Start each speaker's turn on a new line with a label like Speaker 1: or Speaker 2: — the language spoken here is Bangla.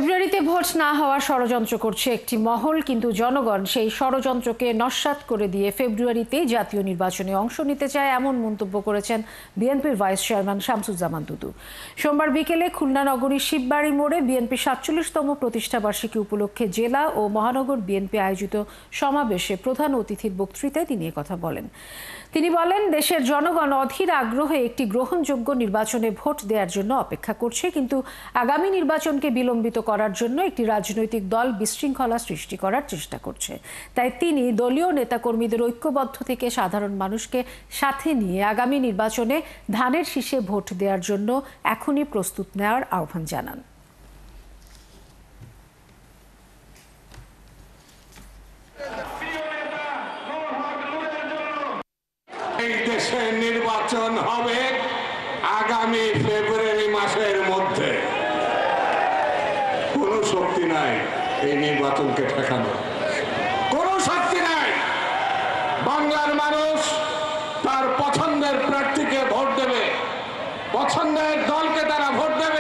Speaker 1: ফেব্রুয়ারিতে ভোট না হওয়ার ষড়যন্ত্র করছে একটি মহল, কিন্তু জনগণ সেই ষড়যন্ত্রকে নস্যাৎ করে দিয়ে ফেব্রুয়ারিতেই জাতীয় নির্বাচনে অংশ নিতে চায়, এমন মন্তব্য করেছেন বিএনপির ভাইস চেয়ারম্যান শামসুজ্জামান দুদু। সোমবার বিকেলে খুলনা নগরীর শিববাড়ি মোড়ে বিএনপির ৪৭তম প্রতিষ্ঠাবার্ষিকী উপলক্ষে জেলা ও মহানগর বিএনপি আয়োজিত সমাবেশে প্রধান অতিথির বক্তৃতায় তিনি কথা বলেন। তিনি বলেন, দেশের জনগণ অধীর আগ্রহে একটি গ্রহণযোগ্য নির্বাচনে ভোট দেওয়ার জন্য অপেক্ষা করছে, কিন্তু আগামী নির্বাচনকে বিলম্বিত করার জন্য একটি রাজনৈতিক দল বিশৃঙ্খলা সৃষ্টি করার চেষ্টা করছে। তাই তিনি দলীয় নেতাকর্মীদের ঐক্যবদ্ধ থেকে সাধারণ মানুষকে সাথে নিয়ে আগামী নির্বাচনে ধানের শীষে ভোট দেওয়ার জন্য এখনই প্রস্তুত নেওয়ার আহ্বান জানান।
Speaker 2: এই দেশে নির্বাচন হবে আগামী ফেব্রুয়ারি মাসের মধ্যে। কোনো শক্তি নাই এই নির্বাচনকে ঠেকানো, কোনো শক্তি নাই। বাংলার মানুষ তার পছন্দের প্রার্থীকে ভোট দেবে, পছন্দের দলকে তারা ভোট দেবে।